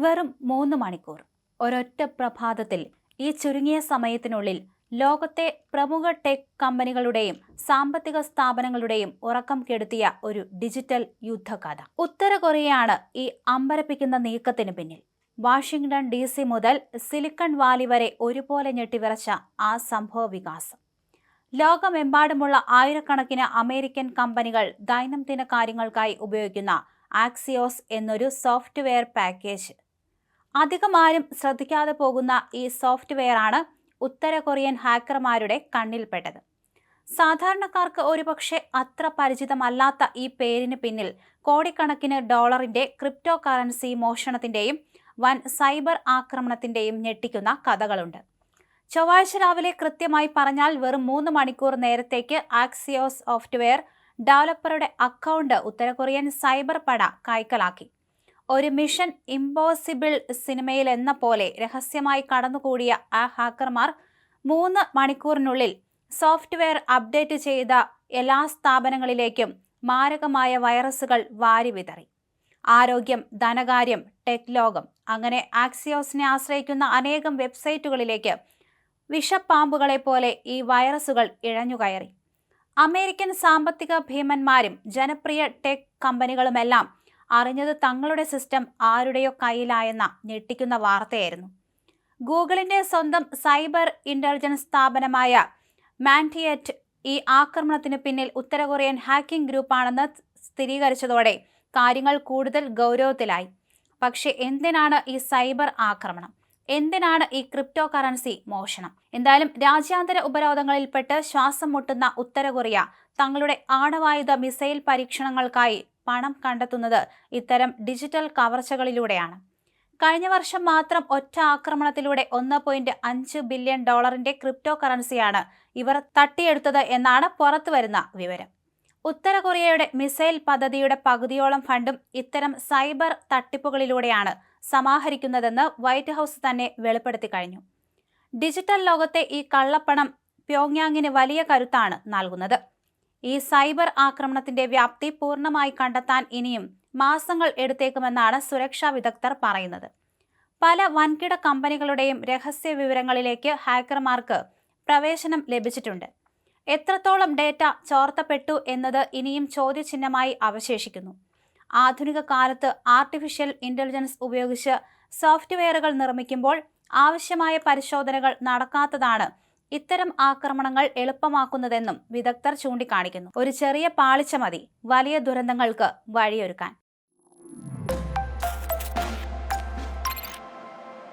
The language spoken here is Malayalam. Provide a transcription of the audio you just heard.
വെറും 3 മണിക്കൂർ ഒരൊറ്റ പ്രഭാതത്തിൽ ഈ ചുരുങ്ങിയ സമയത്തിനുള്ളിൽ ലോകത്തെ പ്രമുഖ ടെക് കമ്പനികളുടെയും സാമ്പത്തിക സ്ഥാപനങ്ങളുടെയും ഉറക്കം കെടുത്തിയ ഒരു ഡിജിറ്റൽ യുദ്ധകഥ. ഉത്തര കൊറിയയാണ് ഈ അമ്പരപ്പിക്കുന്ന നീക്കത്തിന് പിന്നിൽ. വാഷിംഗ്ടൺ DC മുതൽ സിലിക്കൺ വാലി വരെ ഒരുപോലെ ഞെട്ടിവിറച്ച ആ സംഭവ വികാസം. ലോകമെമ്പാടുമുള്ള ആയിരക്കണക്കിന് അമേരിക്കൻ കമ്പനികൾ ദൈനംദിന കാര്യങ്ങൾക്കായി ഉപയോഗിക്കുന്ന ആക്സിയോസ് എന്നൊരു സോഫ്റ്റ്വെയർ പാക്കേജ്. അധികമാരും ശ്രദ്ധിക്കാതെ പോകുന്ന ഈ സോഫ്റ്റ്വെയറാണ് ഉത്തര കൊറിയൻ ഹാക്കർമാരുടെ കണ്ണിൽപ്പെട്ടത്. സാധാരണക്കാർക്ക് ഒരുപക്ഷെ അത്ര പരിചിതമല്ലാത്ത ഈ പേരിന് പിന്നിൽ കോടിക്കണക്കിന് ഡോളറിന്റെ ക്രിപ്റ്റോ കറൻസി മോഷണത്തിന്റെയും വൻ സൈബർ ആക്രമണത്തിന്റെയും ഞെട്ടിക്കുന്ന കഥകളുണ്ട്. ചൊവ്വാഴ്ച രാവിലെ, കൃത്യമായി പറഞ്ഞാൽ വെറും 3 മണിക്കൂർ നേരത്തേക്ക്, ആക്സിയോസ് സോഫ്റ്റ്വെയർ ഡെവലപ്പറുടെ അക്കൗണ്ട് ഉത്തര കൊറിയൻ സൈബർ പട കൈക്കലാക്കി. ഒരു മിഷൻ ഇംപോസിബിൾ സിനിമയിൽ എന്ന പോലെ രഹസ്യമായി കടന്നുകൂടിയ ആ ഹാക്കർമാർ 3 മണിക്കൂറിനുള്ളിൽ സോഫ്റ്റ്വെയർ അപ്ഡേറ്റ് ചെയ്ത എല്ലാ സ്ഥാപനങ്ങളിലേക്കും മാരകമായ വൈറസുകൾ വാരി വിതറി. ആരോഗ്യം, ധനകാര്യം, ടെക് ലോകം, അങ്ങനെ ആക്സിയോസിനെ ആശ്രയിക്കുന്ന അനേകം വെബ്സൈറ്റുകളിലേക്ക് വിഷപ്പാമ്പുകളെ പോലെ ഈ വൈറസുകൾ ഇഴഞ്ഞുകയറി. അമേരിക്കൻ സാമ്പത്തിക ഭീമന്മാരും ജനപ്രിയ ടെക് കമ്പനികളുമെല്ലാം അറിഞ്ഞത് തങ്ങളുടെ സിസ്റ്റം ആരുടെയോ കയ്യിലായെന്ന ഞെട്ടിക്കുന്ന വാർത്തയായിരുന്നു. ഗൂഗിളിന്റെ സ്വന്തം സൈബർ ഇന്റലിജൻസ് സ്ഥാപനമായ മാൻഡിയറ്റ് ഈ ആക്രമണത്തിന് പിന്നിൽ ഉത്തര കൊറിയൻ ഹാക്കിംഗ് ഗ്രൂപ്പാണെന്ന് സ്ഥിരീകരിച്ചതോടെ കാര്യങ്ങൾ കൂടുതൽ ഗൗരവത്തിലായി. പക്ഷേ എന്തിനാണ് ഈ സൈബർ ആക്രമണം? എന്തിനാണ് ഈ ക്രിപ്റ്റോ കറൻസി മോഷണം? എന്തായാലും രാജ്യാന്തര ഉപരോധങ്ങളിൽപ്പെട്ട് ശ്വാസം മുട്ടുന്ന ഉത്തര കൊറിയ തങ്ങളുടെ ആണവായുധ മിസൈൽ പരീക്ഷണങ്ങൾക്കായി പണം കണ്ടെത്തുന്നത് ഇത്തരം ഡിജിറ്റൽ കവർച്ചകളിലൂടെയാണ്. കഴിഞ്ഞ വർഷം മാത്രം ഒറ്റ ആക്രമണത്തിലൂടെ 1.5 ബില്യൺ ഡോളറിന്റെ ക്രിപ്റ്റോ കറൻസിയാണ് ഇവർ തട്ടിയെടുത്തത് എന്നാണ് പുറത്തുവരുന്ന വിവരം. ഉത്തര കൊറിയയുടെ മിസൈൽ പദ്ധതിയുടെ പകുതിയോളം ഫണ്ടും ഇത്തരം സൈബർ തട്ടിപ്പുകളിലൂടെയാണ് സമാഹരിക്കുന്നതെന്ന് വൈറ്റ് ഹൗസ് തന്നെ വെളിപ്പെടുത്തി കഴിഞ്ഞു. ഡിജിറ്റൽ ലോകത്തെ ഈ കള്ളപ്പണം പ്യോങ്യാങ്ങിന് വലിയ കരുത്താണ് നൽകുന്നത്. ഈ സൈബർ ആക്രമണത്തിന്റെ വ്യാപ്തി പൂർണ്ണമായി കണ്ടെത്താൻ ഇനിയും മാസങ്ങൾ എടുത്തേക്കുമെന്നാണ് സുരക്ഷാ വിദഗ്ധർ പറയുന്നത്. പല വൻകിട കമ്പനികളുടെയും രഹസ്യ വിവരങ്ങളിലേക്ക് ഹാക്കർമാർക്ക് പ്രവേശനം ലഭിച്ചിട്ടുണ്ട്. എത്രത്തോളം ഡേറ്റ ചോർത്തപ്പെട്ടു എന്നത് ഇനിയും ചോദ്യചിഹ്നമായി അവശേഷിക്കുന്നു. ആധുനിക കാലത്ത് ആർട്ടിഫിഷ്യൽ ഇന്റലിജൻസ് ഉപയോഗിച്ച് സോഫ്റ്റ്വെയറുകൾ നിർമ്മിക്കുമ്പോൾ ആവശ്യമായ പരിശോധനകൾ നടക്കാത്തതാണ് ഇത്തരം ആക്രമണങ്ങൾ എളുപ്പമാക്കുന്നതെന്നും വിദഗ്ധർ ചൂണ്ടിക്കാണിക്കുന്നു. ഒരു ചെറിയ പാളിച്ച മതി വലിയ ദുരന്തങ്ങൾക്ക് വഴിയൊരുക്കാൻ.